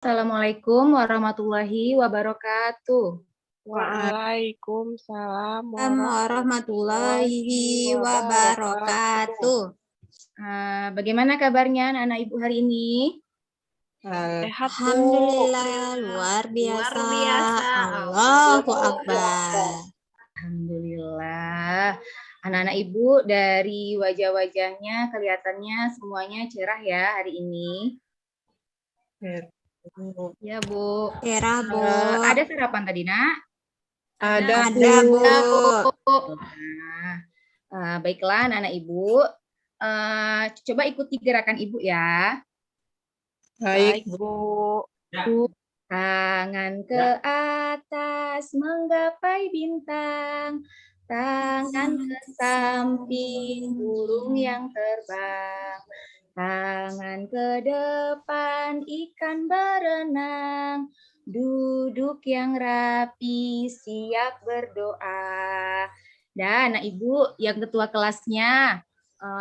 Assalamualaikum warahmatullahi wabarakatuh. Waalaikumsalam warahmatullahi wabarakatuh. Bagaimana kabarnya anak-anak Ibu hari ini? Sehat, Bu. Alhamdulillah, luar biasa. Allahu Akbar. Alhamdulillah. Anak-anak Ibu dari wajah-wajahnya kelihatannya semuanya cerah ya hari ini. Ya, Bu. Cerah, Bu. Ada sarapan tadi, Nak? Ada, Bu. Baiklah anak-anak Ibu. Coba ikuti gerakan Ibu ya. Baik, Bu. Tangan ke atas menggapai bintang, tangan ke samping burung yang terbang, tangan ke depan ikan berenang, duduk yang rapi siap berdoa. Dan anak Ibu yang ketua kelasnya,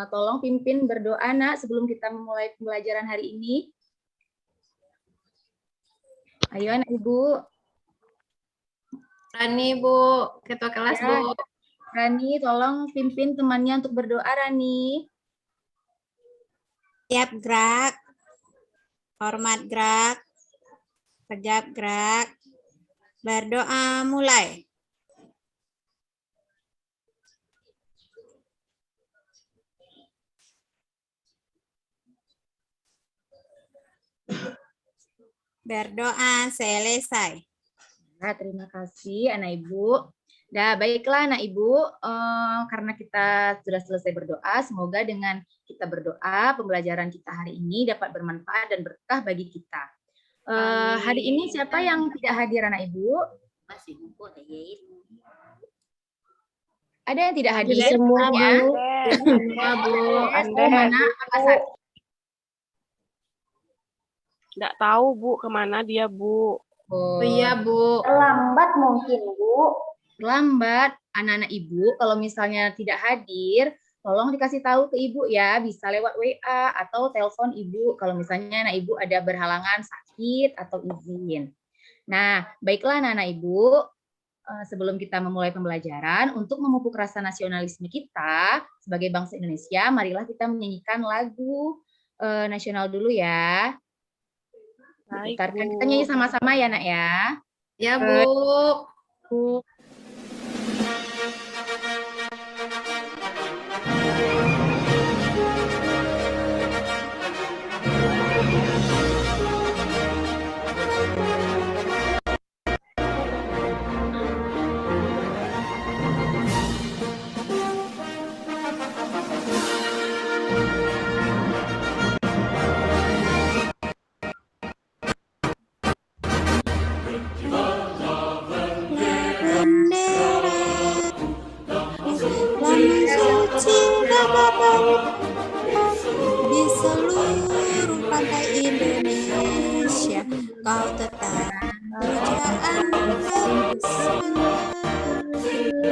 tolong pimpin berdoa Nak sebelum kita memulai pembelajaran hari ini. Ayo anak Ibu. Rani, Bu. Ketua kelas, Ya, Bu. Rani, tolong pimpin temannya untuk berdoa, Rani. Siap gerak. Hormat gerak. Kejap gerak. Berdoa mulai. Berdoa selesai. Nah, terima kasih anak Ibu. Nah, baiklah anak Ibu, karena kita sudah selesai berdoa, semoga dengan kita berdoa, pembelajaran kita hari ini dapat bermanfaat dan berkah bagi kita. Hari ini siapa yang tidak hadir anak Ibu? Ada yang tidak hadir? Semua, ya? Bu. Semua, Bu. Mana Pak? Nggak tahu, Bu, kemana dia, Bu. Oh, Iya, Bu. Terlambat mungkin, Bu. Terlambat. Anak-anak Ibu, kalau misalnya tidak hadir, tolong dikasih tahu ke Ibu ya, bisa lewat WA atau telepon Ibu kalau misalnya anak Ibu ada berhalangan sakit atau izin. Nah, baiklah anak-anak Ibu, sebelum kita memulai pembelajaran, untuk memupuk rasa nasionalisme kita sebagai bangsa Indonesia, marilah kita menyanyikan lagu nasional dulu ya. Baik, Bentar, kan Bu. kita nyanyi sama-sama ya, Nak ya. Ya, Bu. Di seluruh pantai Indonesia, kau tetap pujaan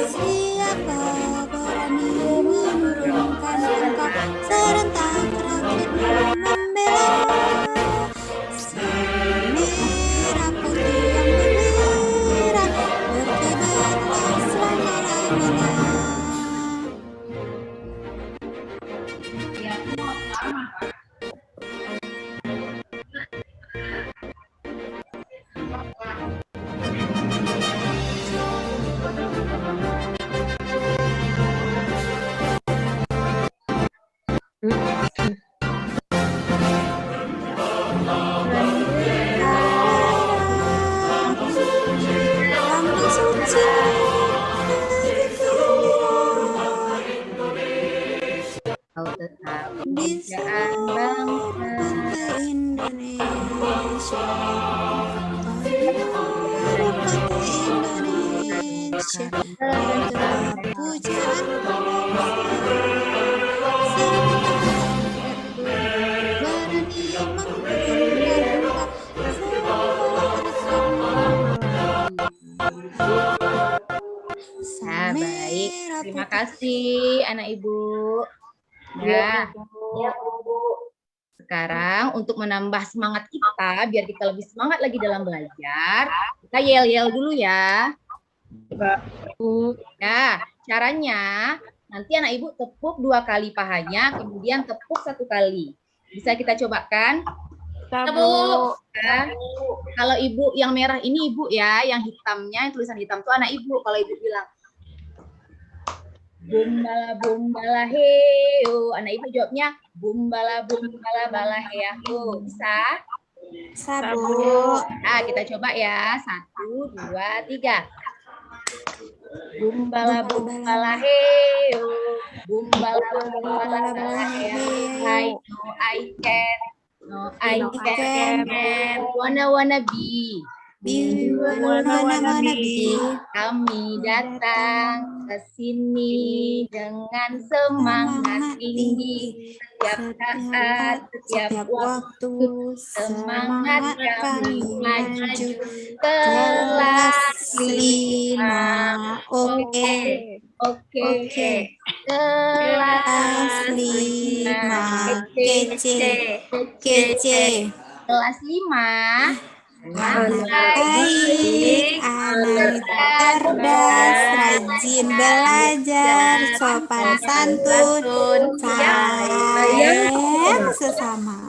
siapa berani menurunkan engkau serentak rakyat membela merah putih yang berkibar berkibarlah selama-lamanya. Kau tetap Di pujaan seluruh bangsa. pantai Indonesia, seluruh pantai Indonesia, kau tetap pujaan berani menurunkan Nah, baik. Terima kasih anak Ibu. Ya. Sekarang untuk menambah semangat kita, biar kita lebih semangat lagi dalam belajar, kita yel-yel dulu ya. Ya, caranya nanti anak ibu tepuk 2 kali pahanya, kemudian tepuk 1 kali. Bisa kita cobakan? Bisa, Bu. Ya. Kalau ibu yang merah ini ibu ya, yang hitamnya, yang tulisan hitam itu anak ibu. Kalau ibu bilang bumbala heo, anak ibu jawabnya bumbala bala heo. Bisa? Bisa, Bu. Nah, kita coba ya. 1, 2, 3. Bumbala heo, bumbala bala heo. I can. Wanna be. Wanna be. Kami datang ke sini dengan semangat tinggi. Setiap saat, setiap waktu, semangat kami maju. Kelas 5. Oke. Kelas 5. Kece. Kelas 5. Baik, anak cerdas, rajin belajar, sopan santun, sayang sesama.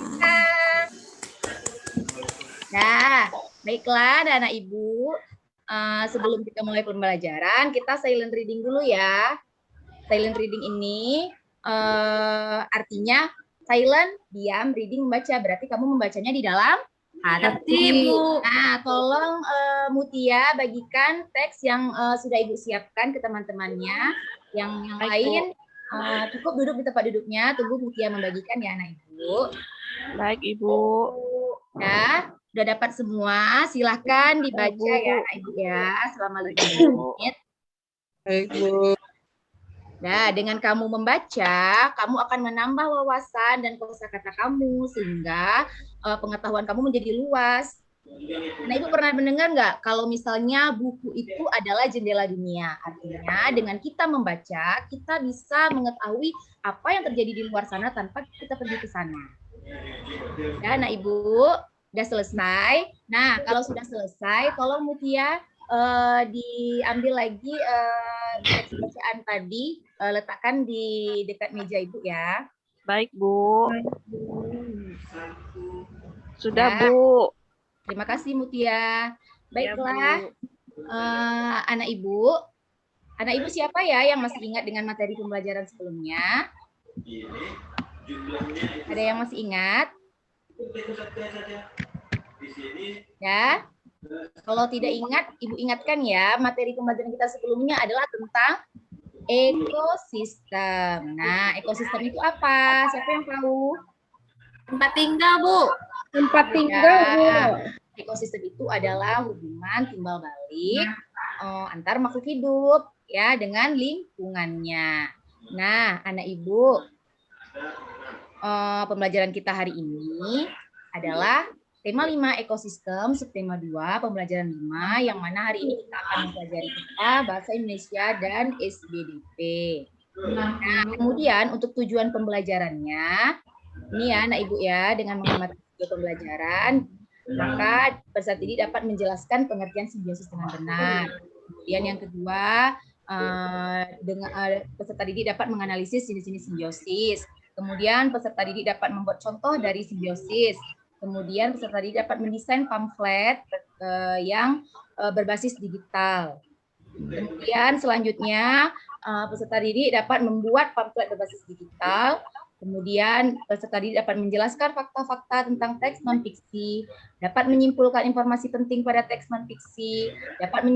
Nah, baiklah anak ibu. Sebelum kita mulai pembelajaran, kita silent reading dulu ya. Silent reading ini artinya silent, diam, reading, membaca. Berarti kamu membacanya di dalam hati, Bu. Nah, tolong Mutia bagikan teks yang sudah Ibu siapkan ke teman-temannya. Yang lain cukup duduk di tempat duduknya. Tunggu Mutia membagikan ya anak Ibu. Baik, Ibu. Ya, sudah dapat semua. Silahkan dibaca ya anak Ibu ya selama 15 menit. Baik, Bu. Nah, dengan kamu membaca, kamu akan menambah wawasan dan kosakata kamu sehingga pengetahuan kamu menjadi luas. Nah, Ibu pernah mendengar nggak kalau misalnya buku itu adalah jendela dunia? Artinya dengan kita membaca, kita bisa mengetahui apa yang terjadi di luar sana tanpa kita pergi ke sana. Ya, nah Ibu, udah selesai. Nah, kalau sudah selesai, tolong Mutia diambil lagi teks bacaan tadi, letakkan di dekat meja Ibu ya. Baik, Bu. Sudah, Ya. Bu. Terima kasih Mutia. Baiklah, Ya, anak Ibu siapa ya yang masih ingat dengan materi pembelajaran sebelumnya? Ada yang masih ingat? Ya. Kalau tidak ingat, Ibu ingatkan ya, materi pembelajaran kita sebelumnya adalah tentang ekosistem. Nah, ekosistem itu apa? Siapa yang tahu? Tempat tinggal, Bu. Tempat tinggal, Bu. Ekosistem itu adalah hubungan timbal balik antar makhluk hidup ya dengan lingkungannya. Nah, anak Ibu, pembelajaran kita hari ini adalah tema 5 ekosistem, subtema 2, pembelajaran 5, yang mana hari ini kita akan mempelajari IPA, Bahasa Indonesia, dan SBDP. Nah, kemudian untuk tujuan pembelajarannya, ini ya anak Ibu ya, dengan mengamati pembelajaran, maka peserta didik dapat menjelaskan pengertian simbiosis dengan benar. Kemudian yang kedua, peserta didik dapat menganalisis jenis-jenis simbiosis. Kemudian peserta didik dapat membuat contoh dari simbiosis. Kemudian peserta didik dapat mendesain pamflet yang berbasis digital. Kemudian selanjutnya peserta didik dapat membuat pamflet berbasis digital. Kemudian peserta didik dapat menjelaskan fakta-fakta tentang teks non-fiksi, dapat menyimpulkan informasi penting pada teks non-fiksi, dapat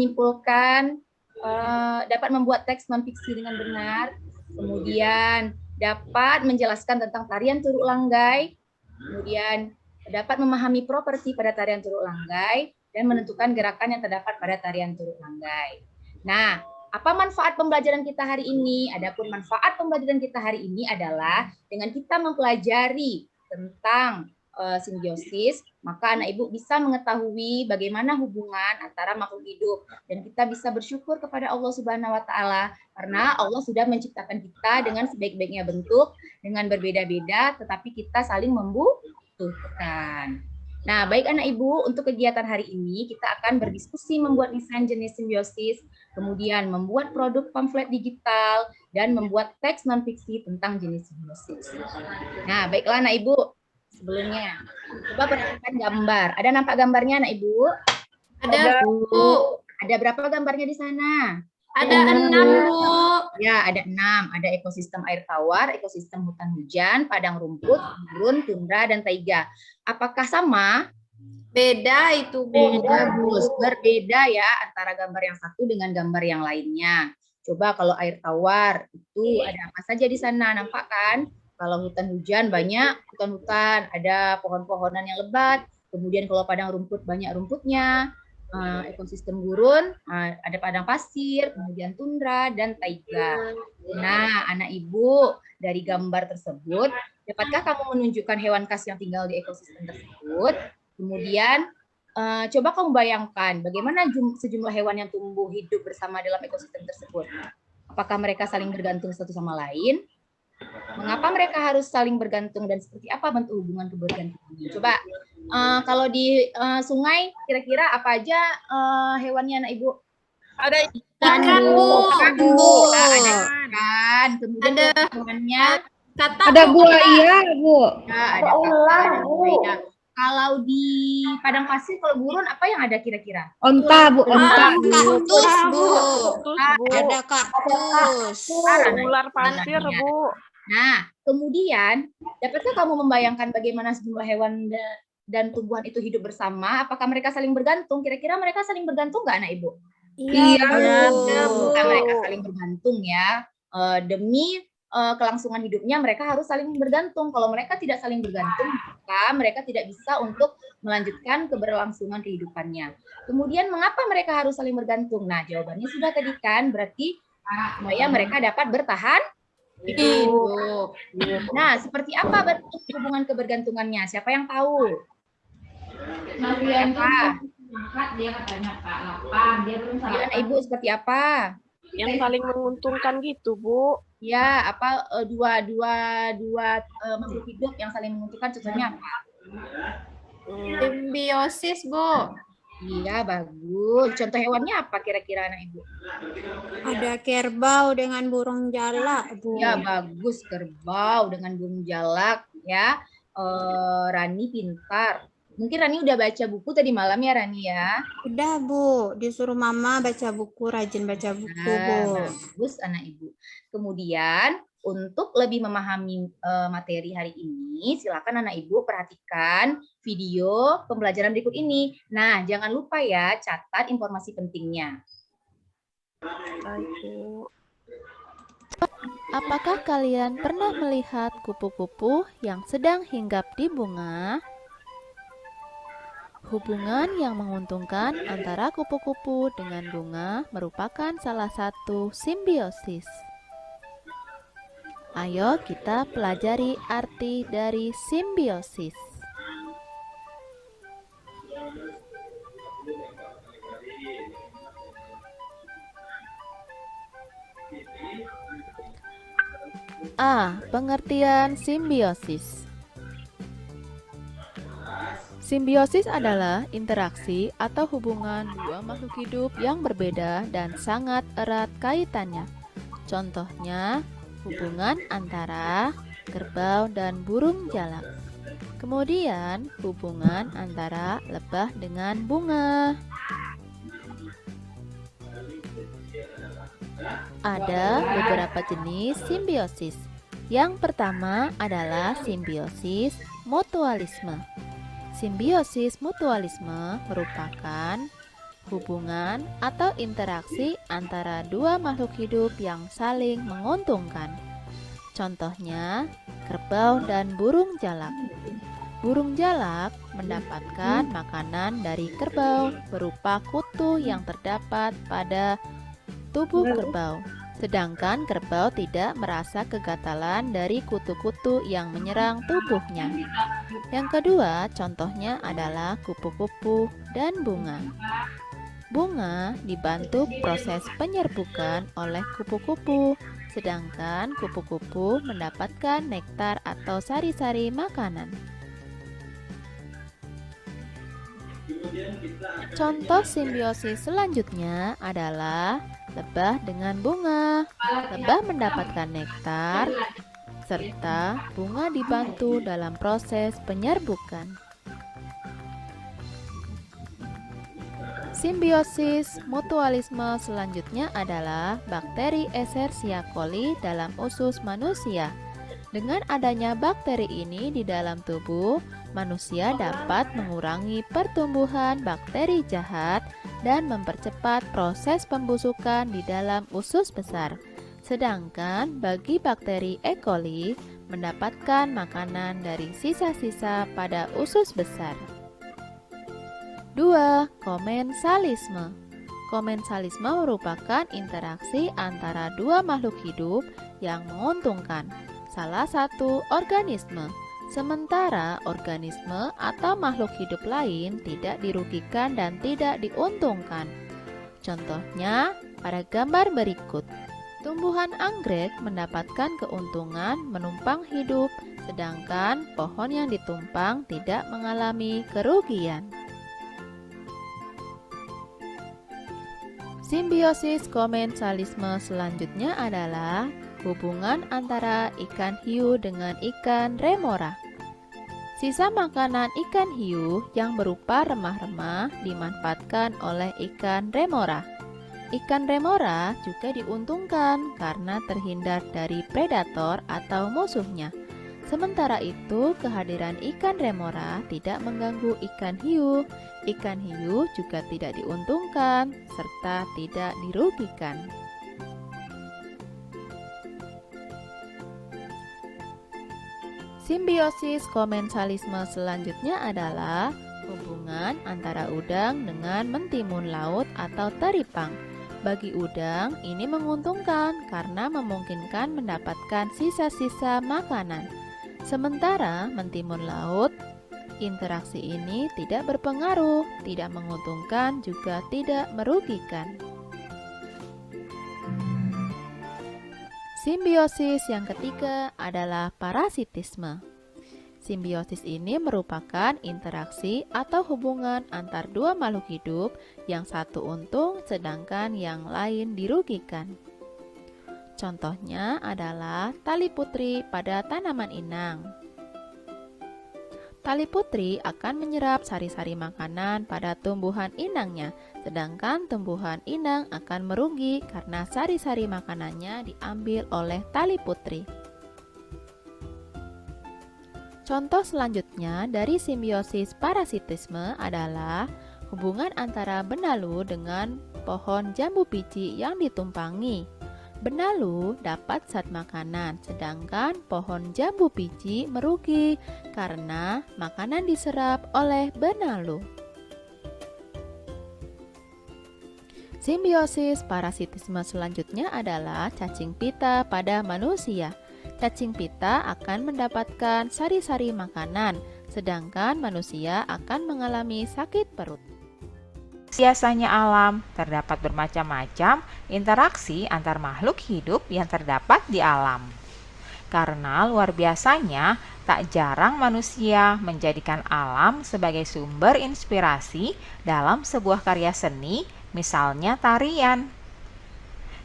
membuat teks non-fiksi dengan benar, kemudian dapat menjelaskan tentang tarian Turuk Langgai, kemudian dapat memahami properti pada tarian Turuk Langgai, dan menentukan gerakan yang terdapat pada tarian Turuk Langgai. Nah, apa manfaat pembelajaran kita hari ini? Adapun manfaat pembelajaran kita hari ini adalah dengan kita mempelajari tentang simbiosis, maka anak ibu bisa mengetahui bagaimana hubungan antara makhluk hidup, dan kita bisa bersyukur kepada Allah Subhanahu wa Ta'ala karena Allah sudah menciptakan kita dengan sebaik-baiknya bentuk, dengan berbeda-beda, tetapi kita saling dibutuhkan. Nah, baik anak ibu, untuk kegiatan hari ini kita akan berdiskusi membuat desain jenis simbiosis, kemudian membuat produk pamflet digital, dan membuat teks non-fiksi tentang jenis simbiosis. Nah, baiklah anak ibu, sebelumnya coba perhatikan gambar. Ada nampak gambarnya anak ibu? Ada, Bu. Ada berapa gambarnya di sana? Ada 6, Bu. Ya, ada 6. Ada ekosistem air tawar, ekosistem hutan hujan, padang rumput, gurun, tundra, dan taiga. Apakah sama? Beda itu, Bu. Bagus. Berbeda ya antara gambar yang satu dengan gambar yang lainnya. Coba kalau air tawar, itu ada apa saja di sana? Nampak kan? Kalau hutan hujan banyak hutan-hutan, ada pohon-pohonan yang lebat. Kemudian kalau padang rumput banyak rumputnya. Ekosistem gurun, ada padang pasir, kemudian tundra, dan taiga. Nah, anak ibu, dari gambar tersebut, dapatkah kamu menunjukkan hewan khas yang tinggal di ekosistem tersebut? Kemudian, coba kamu bayangkan bagaimana sejumlah hewan yang tumbuh hidup bersama dalam ekosistem tersebut. Apakah mereka saling bergantung satu sama lain? Mengapa mereka harus saling bergantung dan seperti apa bentuk hubungan kebergantungannya? Coba kalau di sungai kira-kira apa aja hewannya anak ibu? Ada Ikan, Bu. Ada ikan, kemudian Ada hewannya kata ada buaya, Bu. ya, ada ular, ada buaya. Kalau di padang pasir, kalau gurun apa yang ada kira-kira? Onta, Bu. Onta. Kaktus, Bu. Kaktus, Bu. Ada kaktus. Ular pasir, Bu. Nah, kemudian dapatkah kamu membayangkan bagaimana sejumlah hewan dan tumbuhan itu hidup bersama? Apakah mereka saling bergantung? Kira-kira mereka saling bergantung nggak, anak ibu? Iya, Bu. Nah, mereka saling bergantung ya. Demi kelangsungan hidupnya mereka harus saling bergantung. Kalau mereka tidak saling bergantung, maka mereka tidak bisa untuk melanjutkan keberlangsungan kehidupannya. Kemudian mengapa mereka harus saling bergantung? Nah, jawabannya sudah tadi kan, berarti supaya mereka dapat bertahan hidup. Nah, seperti apa bentuk hubungan kebergantungannya? Siapa yang tahu? Siapa? Dia katanya Kak lapang, dia belum Ya, ibu seperti apa? Yang saling menguntungkan gitu, Bu. Ya, apa dua makhluk hidup yang saling menguntungkan contohnya apa? Simbiosis, Bu. Iya, bagus. Contoh hewannya apa kira-kira anak ibu? Ada kerbau dengan burung jalak, Bu. Ya, bagus. Kerbau dengan burung jalak ya. Rani pintar. Mungkin Rani udah baca buku tadi malam ya, Rani ya? Udah, Bu. Disuruh Mama baca buku, rajin baca buku, Bu. Bagus anak ibu. Kemudian untuk lebih memahami materi hari ini, silakan anak ibu perhatikan video pembelajaran berikut ini. Nah, jangan lupa ya catat informasi pentingnya. Baik, Bu. Apakah kalian pernah melihat kupu-kupu yang sedang hinggap di bunga? Hubungan yang menguntungkan antara kupu-kupu dengan bunga merupakan salah satu simbiosis. Ayo kita pelajari arti dari simbiosis. A. Pengertian simbiosis. Simbiosis adalah interaksi atau hubungan dua makhluk hidup yang berbeda dan sangat erat kaitannya. Contohnya, hubungan antara kerbau dan burung jalak. Kemudian, hubungan antara lebah dengan bunga. Ada beberapa jenis simbiosis. Yang pertama adalah simbiosis mutualisme. Simbiosis mutualisme merupakan hubungan atau interaksi antara dua makhluk hidup yang saling menguntungkan. Contohnya, kerbau dan burung jalak. Burung jalak mendapatkan makanan dari kerbau berupa kutu yang terdapat pada tubuh kerbau. Sedangkan kerbau tidak merasa kegatalan dari kutu-kutu yang menyerang tubuhnya. Yang kedua, contohnya adalah kupu-kupu dan bunga. Bunga dibantu proses penyerbukan oleh kupu-kupu, sedangkan kupu-kupu mendapatkan nektar atau sari-sari makanan. Contoh simbiosis selanjutnya adalah lebah dengan bunga. Lebah mendapatkan nektar, serta bunga dibantu dalam proses penyerbukan. Simbiosis mutualisme selanjutnya adalah bakteri Escherichia coli dalam usus manusia. Dengan adanya bakteri ini di dalam tubuh, manusia dapat mengurangi pertumbuhan bakteri jahat dan mempercepat proses pembusukan di dalam usus besar. Sedangkan bagi bakteri E. coli, mendapatkan makanan dari sisa-sisa pada usus besar. 2. Komensalisme. Komensalisme merupakan interaksi antara dua makhluk hidup yang menguntungkan salah satu organisme, sementara organisme atau makhluk hidup lain tidak dirugikan dan tidak diuntungkan. Contohnya pada gambar berikut. Tumbuhan anggrek mendapatkan keuntungan menumpang hidup, sedangkan pohon yang ditumpang tidak mengalami kerugian. Simbiosis komensalisme selanjutnya adalah hubungan antara ikan hiu dengan ikan remora. Sisa makanan ikan hiu yang berupa remah-remah dimanfaatkan oleh ikan remora. Ikan remora juga diuntungkan karena terhindar dari predator atau musuhnya. Sementara itu, kehadiran ikan remora tidak mengganggu ikan hiu. Ikan hiu juga tidak diuntungkan serta tidak dirugikan. Simbiosis komensalisme selanjutnya adalah hubungan antara udang dengan mentimun laut atau teripang. Bagi udang, ini menguntungkan karena memungkinkan mendapatkan sisa-sisa makanan. Sementara mentimun laut, interaksi ini tidak berpengaruh, tidak menguntungkan, juga tidak merugikan. Simbiosis yang ketiga adalah parasitisme. Simbiosis ini merupakan interaksi atau hubungan antar dua makhluk hidup yang satu untung sedangkan yang lain dirugikan. Contohnya adalah tali putri pada tanaman inang. Tali putri akan menyerap sari-sari makanan pada tumbuhan inangnya, sedangkan tumbuhan inang akan merugi karena sari-sari makanannya diambil oleh tali putri. Contoh selanjutnya dari simbiosis parasitisme adalah hubungan antara benalu dengan pohon jambu biji yang ditumpangi. Benalu dapat zat makanan, sedangkan pohon jambu biji merugi karena makanan diserap oleh benalu. Simbiosis parasitisme selanjutnya adalah cacing pita pada manusia. Cacing pita akan mendapatkan sari-sari makanan, sedangkan manusia akan mengalami sakit perut. Biasanya alam terdapat bermacam-macam interaksi antar makhluk hidup yang terdapat di alam. Karena luar biasanya, tak jarang manusia menjadikan alam sebagai sumber inspirasi dalam sebuah karya seni, misalnya tarian.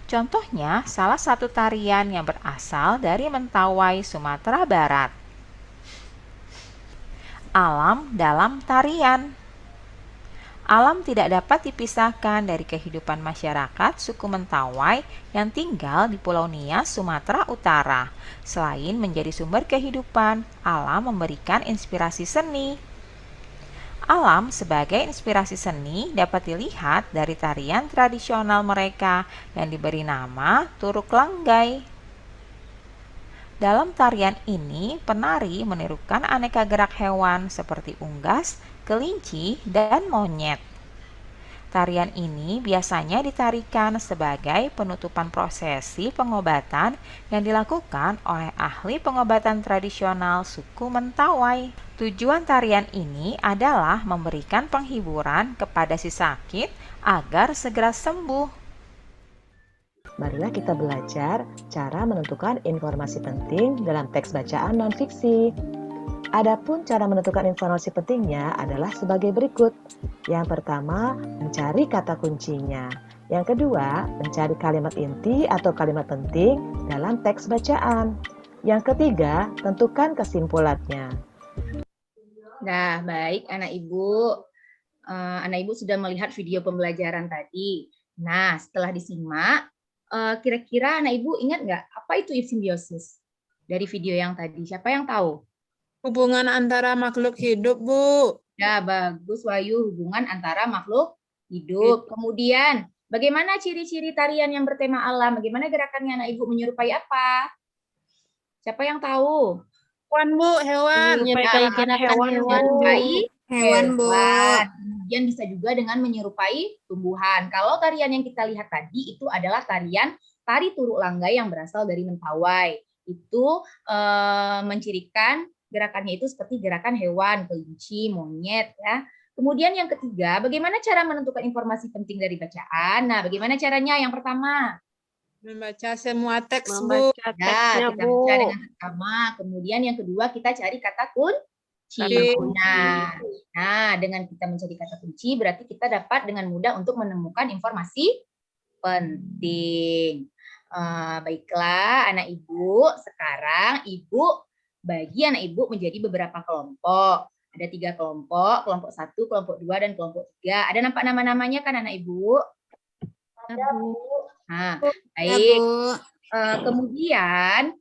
Contohnya, salah satu tarian yang berasal dari Mentawai, Sumatera Barat. Alam dalam tarian. Alam tidak dapat dipisahkan dari kehidupan masyarakat suku Mentawai yang tinggal di Pulau Nias, Sumatera Utara. Selain menjadi sumber kehidupan, alam memberikan inspirasi seni. Alam sebagai inspirasi seni dapat dilihat dari tarian tradisional mereka yang diberi nama Turuk Langgai. Dalam tarian ini, penari menirukan aneka gerak hewan seperti unggas, kelinci, dan monyet. Tarian ini biasanya ditarikan sebagai penutupan prosesi pengobatan yang dilakukan oleh ahli pengobatan tradisional suku Mentawai. Tujuan tarian ini adalah memberikan penghiburan kepada si sakit agar segera sembuh. Marilah kita belajar cara menentukan informasi penting dalam teks bacaan non-fiksi. Adapun cara menentukan informasi pentingnya adalah sebagai berikut. Yang pertama, mencari kata kuncinya. Yang kedua, mencari kalimat inti atau kalimat penting dalam teks bacaan. Yang ketiga, tentukan kesimpulannya. Nah, baik anak Ibu. Anak Ibu sudah melihat video pembelajaran tadi. Nah, setelah disimak, kira-kira anak Ibu ingat nggak apa itu simbiosis dari video yang tadi? Siapa yang tahu? Hubungan antara makhluk hidup, Bu. Ya, bagus Wahyu, hubungan antara makhluk hidup. Kemudian, bagaimana ciri-ciri tarian yang bertema alam? Bagaimana gerakannya anak Ibu menyerupai apa? Siapa yang tahu? Hewan, Bu, hewan. Menyerupai hewan, Bu. Menyerupai Hewan, Bu. Kemudian bisa juga dengan menyerupai tumbuhan. Kalau tarian yang kita lihat tadi itu adalah tari Turuk Langgai yang berasal dari Mentawai. Itu mencirikan gerakannya itu seperti gerakan hewan, kelinci, monyet, ya. Kemudian yang ketiga, bagaimana cara menentukan informasi penting dari bacaan? Nah, bagaimana caranya? Yang pertama, Membaca semua teks, Bu. Membaca ya, teksnya, kita Bu. baca dengan seksama. Kemudian yang kedua, kita cari kata kunci. Nah, dengan kita mencari kata kunci, berarti kita dapat dengan mudah untuk menemukan informasi penting. Baiklah, anak Ibu. Sekarang Ibu bagi anak Ibu menjadi beberapa kelompok. Ada 3 kelompok, kelompok 1, kelompok 2, dan kelompok 3. Ada nampak nama-namanya kan anak Ibu? Ada, Bu. Nah, Ya, baik. Bu. Kemudian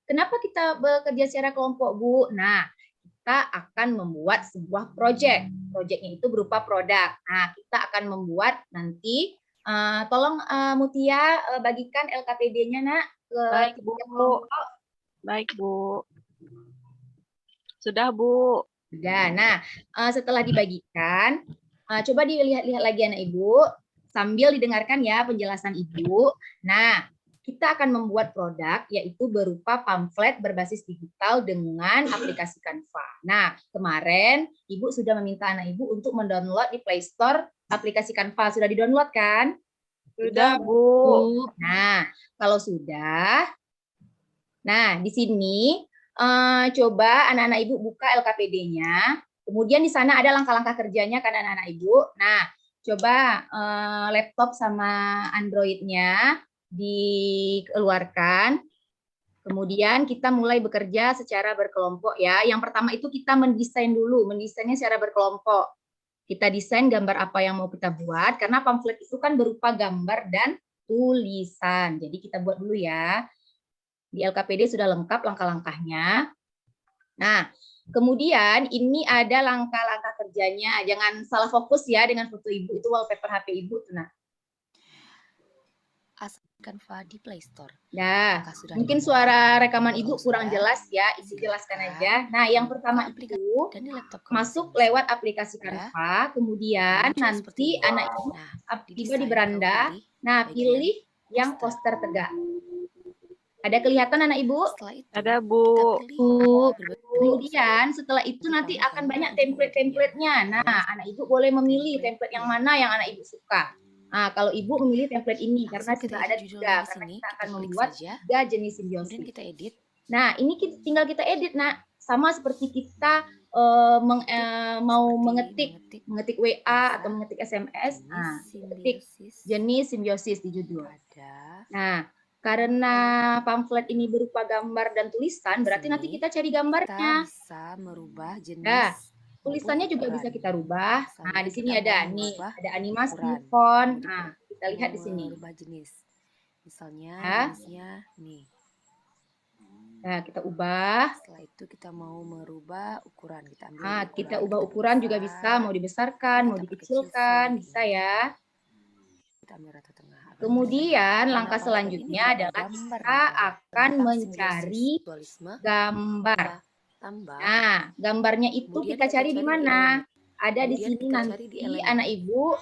kenapa kita bekerja secara kelompok, Bu? Nah, kita akan membuat sebuah proyek. Proyeknya itu berupa produk. Nah, kita akan membuat nanti, tolong Mutia bagikan LKPD-nya, Nak, ke Baik, 3 Bu. kelompok. Baik, Bu. Sudah, Bu. Sudah. Nah, setelah dibagikan, coba dilihat-lihat lagi anak Ibu, sambil didengarkan ya penjelasan Ibu. Nah, kita akan membuat produk yaitu berupa pamflet berbasis digital dengan aplikasi Canva. Nah, kemarin Ibu sudah meminta anak Ibu untuk mendownload di Play Store aplikasi Canva. Sudah di-download kan? Sudah, Bu. Nah, kalau sudah, nah di sini coba anak-anak Ibu buka LKPD-nya. Kemudian di sana ada langkah-langkah kerjanya kan anak-anak Ibu. Nah, coba laptop sama Android-nya dikeluarkan. Kemudian kita mulai bekerja secara berkelompok ya. Yang pertama itu kita mendesain dulu, mendesainnya secara berkelompok. Kita desain gambar apa yang mau kita buat, karena pamflet itu kan berupa gambar dan tulisan. Jadi kita buat dulu ya. Di LKPD sudah lengkap langkah-langkahnya. Nah, kemudian ini ada langkah-langkah kerjanya. Jangan salah fokus ya dengan foto Ibu, itu wallpaper HP Ibu. Nah, Canva di Play Store. nah mungkin suara rekaman Ibu kurang jelas ya, Ibu jelaskan aja. Nah, yang pertama itu masuk lewat aplikasi Canva, kemudian nanti anak Ibu tiba di beranda, nah pilih yang poster tegak. Ada kelihatan anak Ibu? Ada, Bu. Kemudian setelah itu nanti akan banyak template-templatenya. Nah, anak Ibu boleh memilih template yang mana yang anak Ibu suka. Nah, kalau Ibu memilih template ini karena sudah ada 3, karena kita akan membuat 3 jenis simbiosis. Kemudian kita edit. Nah, ini tinggal kita edit, Nak. Sama seperti kita mau mengetik WA atau mengetik SMS. Nah, ketik jenis simbiosis di judul. Nah, karena pamflet ini berupa gambar dan tulisan, berarti nanti kita cari gambarnya. Kita bisa merubah jenis. Nah, tulisannya juga bisa kita rubah. Nah, di sini ada nih, ada animasi font. Nah, kita lihat di sini. Merubah jenis. Misalnya jenisnya nih. Nah, kita ubah. Setelah itu kita mau merubah ukuran. Kita ambil Nah, kita ubah ukuran juga bisa, mau dibesarkan, mau dikecilkan, bisa ya. Kita ambil rata tengah. Kemudian langkah selanjutnya adalah kita akan mencari gambar. Nah, gambarnya itu kita cari di mana? Ada di sini nanti anak Ibu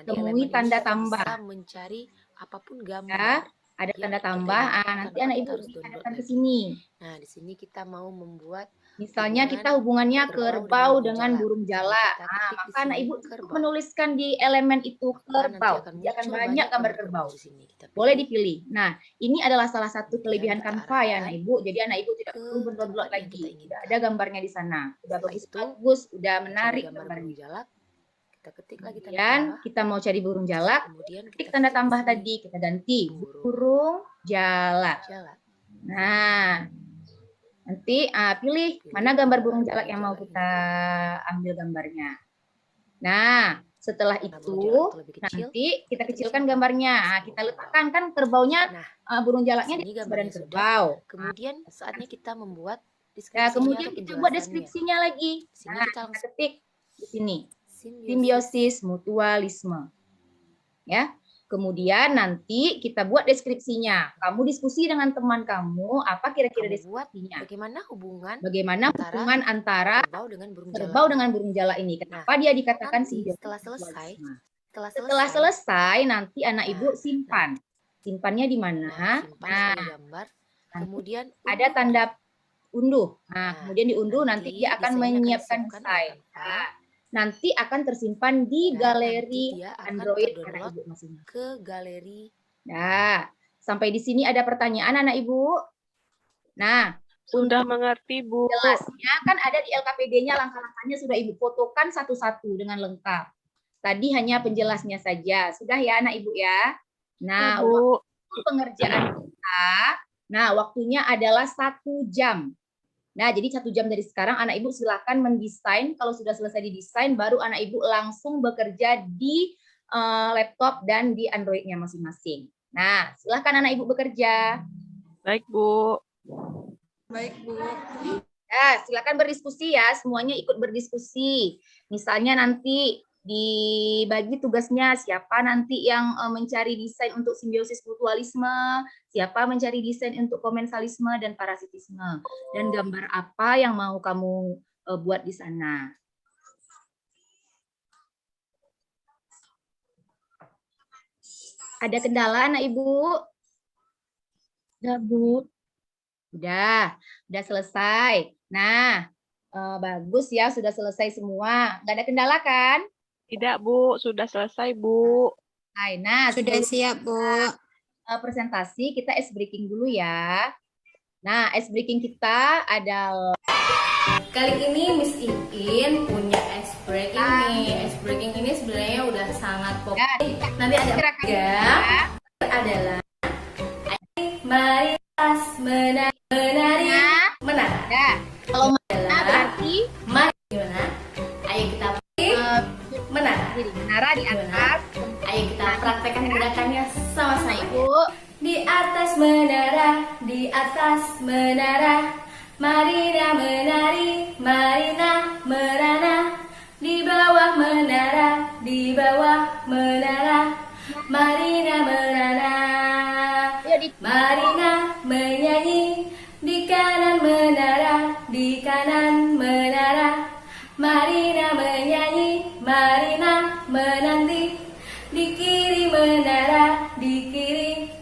temui tanda tambah. Mencari apapun Ya, gambar. ada tanda tambah. Nanti anak Ibu akan ke sini. Nah, di sini kita mau membuat Misalnya kita hubungannya kerbau dengan burung jalak. Kita Nah, ketik di maka anak sini ibu kerbau. menuliskan di elemen itu Maka nanti kerbau. akan Jadi akan muncul banyak gambar kerbau. di sini. Kita Boleh pilih. dipilih. Nah, ini adalah salah satu Kemudian kelebihan kita Canva ya arahkan anak ibu. Jadi anak ibu tidak ke perlu berdownload tempat yang kita lagi. Sudah inginkan. ada gambarnya di sana. Sudah Setelah itu, bagus-bagus, sudah cari menarik gambar burung gambarnya. jalak. Kita ketik lagi tanda Kemudian tambah. kita mau cari burung jalak, Kemudian ketik kita tanda ketik di tambah sini tadi, kita ganti burung burung jalak. jalak. Nah, nanti pilih mana gambar burung jalak yang mau jalak kita ambil gambarnya. Nah, setelah Nah, itu burung jalak itu lebih kecil. nanti kita kita kecilkan simpan gambarnya. di Nah, sebuah kita kotak. letakkan kan kerbaunya, Nah, burung jalaknya sini di atas badan gambarnya sudah. kerbau. Kemudian saatnya kita membuat Nah, deskripsinya kemudian atau kita buat penjelasannya. deskripsinya lagi. Di sini Nah, kita kita langsung ketik di sini. simbiosis. Simbiosis mutualisme. Ya. Kemudian nanti kita buat deskripsinya. Kamu diskusi dengan teman kamu, apa kira-kira Kamu buat deskripsinya? bagaimana hubungan Bagaimana hubungan antara kerbau dengan burung jalak. kerbau dengan burung jalak ini? Kenapa dia dikatakan Nanti simbiosis setelah selesai, mutualisme? Setelah selesai, nanti anak ibu simpan. Simpannya di mana? simpan Nah, sebagai gambar. Kemudian ada tanda unduh. Nah, Nah, kemudian diunduh, nanti dia akan desainnya menyiapkan disiapkan oleh desain. Canva. Nah, nanti akan tersimpan di Dan galeri nanti dia akan Android anak terdownload ibu masing-masing. ke galeri. Nah, sampai di sini ada pertanyaan anak ibu? Nah, Sudah mengerti, Bu. jelasnya kan ada di LKPD-nya, langkah-langkahnya sudah ibu fotokan satu-satu dengan lengkap. Tadi hanya penjelasnya saja. Sudah ya anak ibu ya? Nah, Bu. waktu pengerjaan kita, nah waktunya adalah 1 jam. Nah, jadi 1 jam dari sekarang anak ibu silakan mendesain. Kalau sudah selesai didesain, baru anak ibu langsung bekerja di laptop dan di Android-nya masing-masing. Nah, silakan anak ibu bekerja. Baik, Bu. Baik, Bu. Ya, silakan berdiskusi ya, semuanya ikut berdiskusi. Misalnya nanti dibagi tugasnya, siapa nanti yang mencari desain untuk simbiosis mutualisme, siapa mencari desain untuk komensalisme dan parasitisme, dan gambar apa yang mau kamu buat di sana. Ada kendala anak ibu? Udah, Bu. Udah selesai. Nah, bagus ya, sudah selesai semua. Nggak ada kendala kan? Tidak, Bu. Sudah selesai, Bu. Nah, Sudah sebelum siap, Bu. presentasi, kita ice breaking dulu ya. Nah, ice breaking kita adalah Kali ini Miss Iin punya ice breaking nih. Ice breaking ini sebenarnya udah sangat populer. Nanti ada tiga adalah maritas menari. ya. Kalau mana berarti Mari gimana? Ayo kita menara. jadi menara di atas. Ayo kita praktekkan gerakannya sama-sama. Ibu, Di atas menara, Marina menari, Marina merana. Di bawah menara, Marina merana. Marina menyanyi, di kanan menara, Marina menyanyi, Marina menanti. Di kiri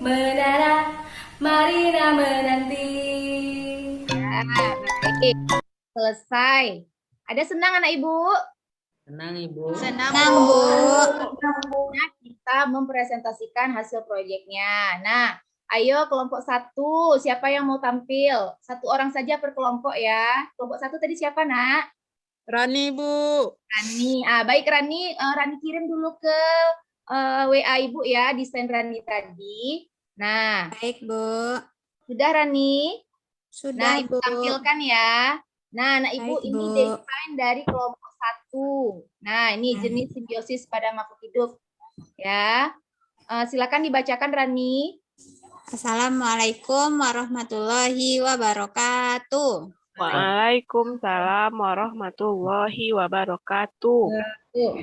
menara, Marina menanti. baik. Selesai. Ada senang anak ibu? Senang, Ibu. Senang, Bu. Nah, kita mempresentasikan hasil proyeknya. Nah, ayo kelompok 1, siapa yang mau tampil? 1 orang saja per kelompok ya. Kelompok 1 tadi siapa, Nak? Rani, Bu. Rani. Baik Rani, Rani kirim dulu ke WA Ibu ya, desain Rani tadi. Nah, Baik, Bu. sudah Rani? Sudah, Nah, Ibu Bu. tampilkan ya. Nah, anak Ibu Baik, ini Bu. desain dari kelompok 1. Nah, ini jenis simbiosis pada makhluk hidup. Ya. Silakan dibacakan Rani. Assalamualaikum warahmatullahi wabarakatuh. Waalaikumsalam warahmatullahi wabarakatuh. Tuh.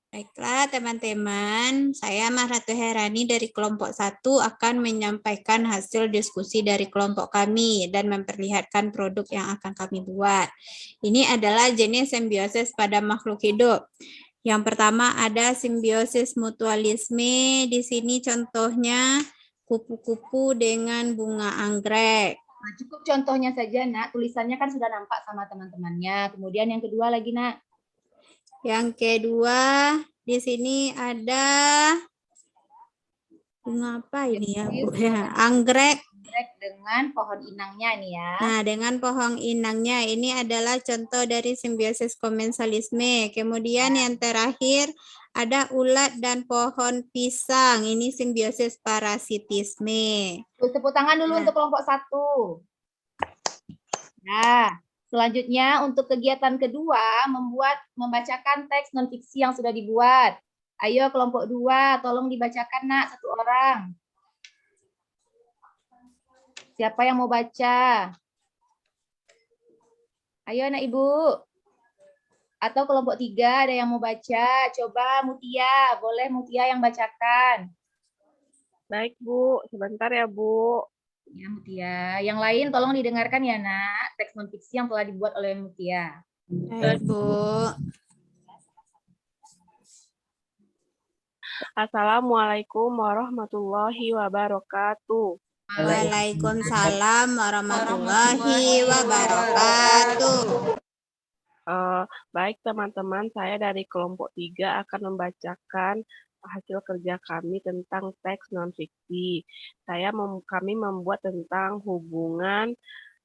Baiklah teman-teman, saya Mahratu Herani dari kelompok 1 akan menyampaikan hasil diskusi dari kelompok kami dan memperlihatkan produk yang akan kami buat. Ini adalah jenis simbiosis pada makhluk hidup. Yang pertama ada simbiosis mutualisme. Di sini contohnya kupu-kupu dengan bunga anggrek. Nah, cukup contohnya saja, Nak. Tulisannya kan sudah nampak sama teman-temannya. Kemudian yang kedua lagi, Nak. Yang kedua, di sini ada bunga apa ini ya, Bu? Ya, anggrek. Anggrek dengan pohon inangnya nih ya. Nah, dengan pohon inangnya ini adalah contoh dari simbiosis komensalisme. Kemudian yang terakhir ada ulat dan pohon pisang. Ini simbiosis parasitisme. Tepuk tangan dulu untuk kelompok 1. Nah, selanjutnya untuk kegiatan kedua, membacakan teks non-fiksi yang sudah dibuat. Ayo kelompok 2, tolong dibacakan, Nak, 1 orang. Siapa yang mau baca? Ayo anak Ibu. Atau kelompok 3 ada yang mau baca? Coba Mutia, boleh Mutia yang bacakan. Baik, Bu. Sebentar ya, Bu. Ya, Mutia. Yang lain tolong didengarkan ya, Nak. Teks non-fiksi yang telah dibuat oleh Mutia. Baik, Bu. Assalamualaikum warahmatullahi wabarakatuh. Waalaikumsalam warahmatullahi wabarakatuh. Baik teman-teman, saya dari kelompok 3 akan membacakan hasil kerja kami tentang teks non-fiksi. Kami membuat tentang hubungan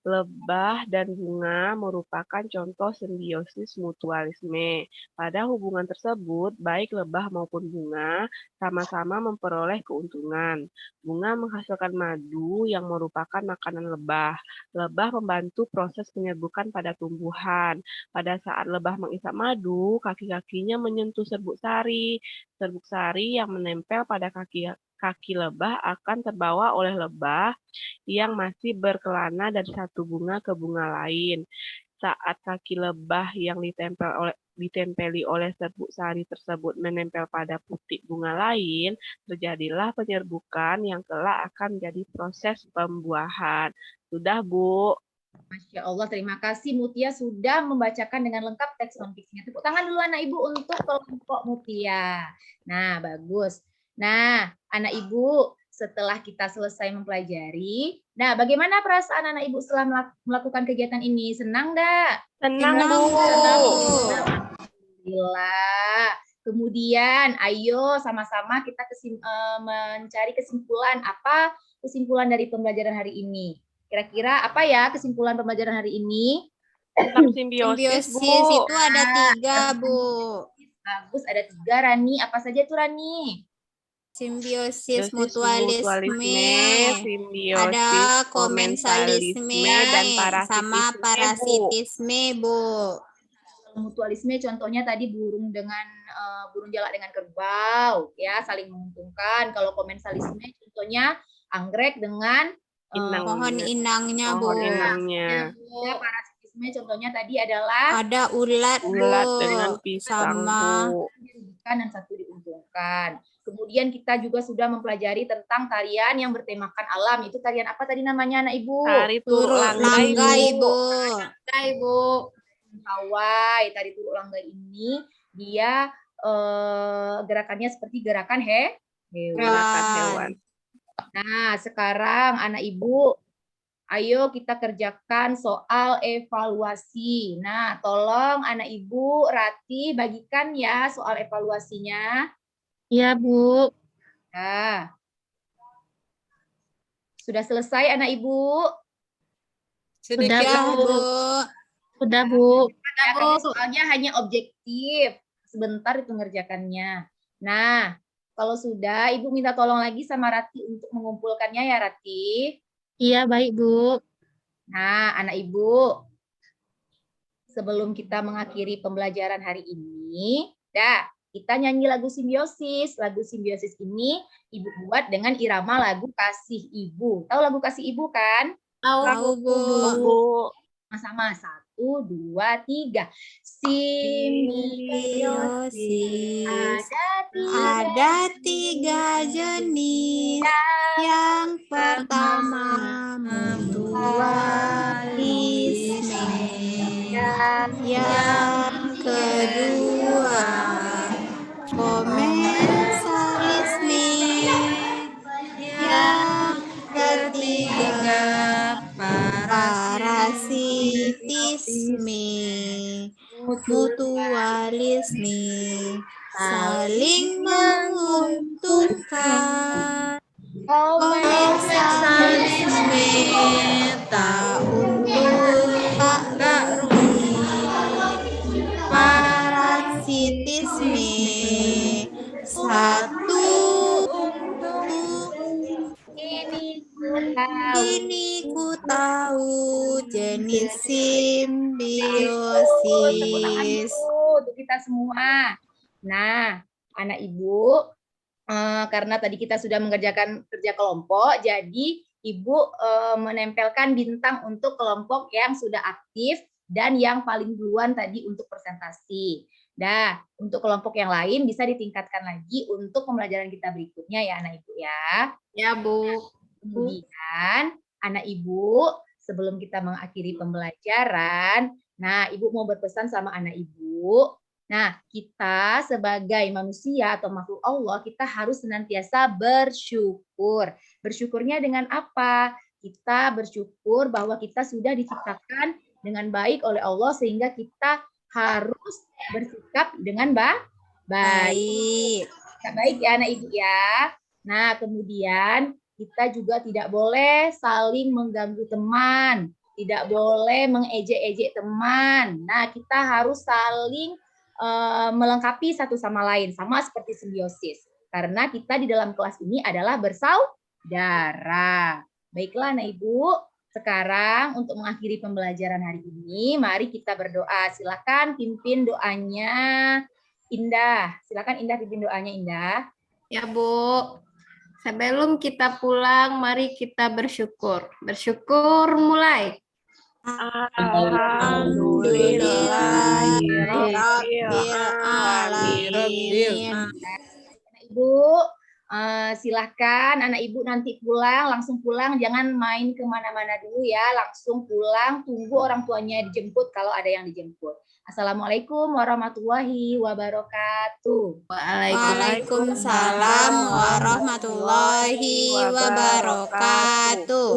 lebah dan bunga merupakan contoh simbiosis mutualisme. Pada hubungan tersebut, baik lebah maupun bunga sama-sama memperoleh keuntungan. Bunga menghasilkan madu yang merupakan makanan lebah. Lebah membantu proses penyerbukan pada tumbuhan. Pada saat lebah mengisap madu, kaki-kakinya menyentuh serbuk sari. Serbuk sari yang menempel pada kaki lebah akan terbawa oleh lebah yang masih berkelana dari satu bunga ke bunga lain. Saat kaki lebah yang ditempeli oleh serbuk sari tersebut menempel pada putik bunga lain, terjadilah penyerbukan yang kelak akan menjadi proses pembuahan. Sudah, Bu? Masya Allah, terima kasih Mutia sudah membacakan dengan lengkap teks non-fiksinya. Tepuk tangan dulu anak Ibu untuk kelompok Mutia. Nah, bagus. Nah, anak Ibu, setelah kita selesai mempelajari, nah bagaimana perasaan anak Ibu setelah melakukan kegiatan ini? Senang enggak? Senang, Bu. Alhamdulillah. Kemudian, ayo sama-sama kita mencari kesimpulan. Apa kesimpulan dari pembelajaran hari ini? Kira-kira apa ya kesimpulan pembelajaran hari ini? Tentang simbiosis, Bu. Itu ada 3, Bu. Bagus, ada 3. Rani, apa saja itu Rani? Simbiosis mutualisme, ada komensalisme, dan sama parasitisme, Bu. Mutualisme contohnya tadi burung jalak dengan kerbau, ya, saling menguntungkan. Kalau komensalisme contohnya anggrek dengan pohon inangnya, Bu. Ya, parasitisme contohnya tadi adalah ada ulat dengan pisang, Bu. Dan satu diuntungkan. Kemudian kita juga sudah mempelajari tentang tarian yang bertemakan alam. Itu tarian apa tadi namanya anak Ibu? Tari turuk langgai, Bu. Hawai. Tari turuk langgai ini dia gerakannya seperti gerakan hewan. Nah, sekarang anak Ibu, ayo kita kerjakan soal evaluasi. Nah, tolong anak Ibu, Rati bagikan ya soal evaluasinya. Iya, Bu. Nah, sudah selesai anak Ibu? Sudah, Bu. Sudah, Bu. Soalnya hanya objektif. Sebentar itu mengerjakannya. Nah, kalau sudah, Ibu minta tolong lagi sama Rati untuk mengumpulkannya ya, Rati. Iya, baik, Bu. Nah, anak Ibu, sebelum kita mengakhiri pembelajaran hari ini, kita nyanyi lagu simbiosis. Lagu simbiosis ini Ibu buat dengan irama lagu Kasih Ibu. Tahu lagu Kasih Ibu kan? Tahu, Bu. Sama-sama. 1, 2, 3. Simbiosis. Ada 3 jenis. Yang pertama mutualisme. Yang kedua komensalisme. Yang ketiga saling menguntungkan. Komersialisme tak untung tak rugi. Parasitisme satu ini ku tahu jenis simbiosis. Untuk kita semua. Nah, anak ibu, karena tadi kita sudah mengerjakan kerja kelompok, jadi ibu menempelkan bintang untuk kelompok yang sudah aktif dan yang paling duluan tadi untuk presentasi. Nah, untuk kelompok yang lain bisa ditingkatkan lagi untuk pembelajaran kita berikutnya ya anak ibu ya. Ya, Bu. Kemudian anak ibu, sebelum kita mengakhiri pembelajaran, nah ibu mau berpesan sama anak ibu. Nah, kita sebagai manusia atau makhluk Allah, kita harus senantiasa bersyukur. Bersyukurnya dengan apa? Kita bersyukur bahwa kita sudah diciptakan dengan baik oleh Allah sehingga kita harus bersikap dengan baik. Baik ya anak ibu ya. Nah, kemudian kita juga tidak boleh saling mengganggu teman, tidak boleh mengejek-ejek teman. Nah, kita harus saling melengkapi satu sama lain, sama seperti simbiosis. Karena kita di dalam kelas ini adalah bersaudara. Baiklah anak ibu, sekarang untuk mengakhiri pembelajaran hari ini, mari kita berdoa. Silakan pimpin doanya Indah. Silakan Indah pimpin doanya Indah. Ya, Bu. Sebelum kita pulang, mari kita bersyukur. Bersyukur mulai. Alhamdulillahirrahmanirrahim. Ibu, silakan anak ibu nanti pulang, langsung pulang, jangan main kemana-mana dulu ya, langsung pulang, tunggu orang tuanya dijemput kalau ada yang dijemput. Assalamualaikum warahmatullahi wabarakatuh. Waalaikumsalam warahmatullahi wabarakatuh.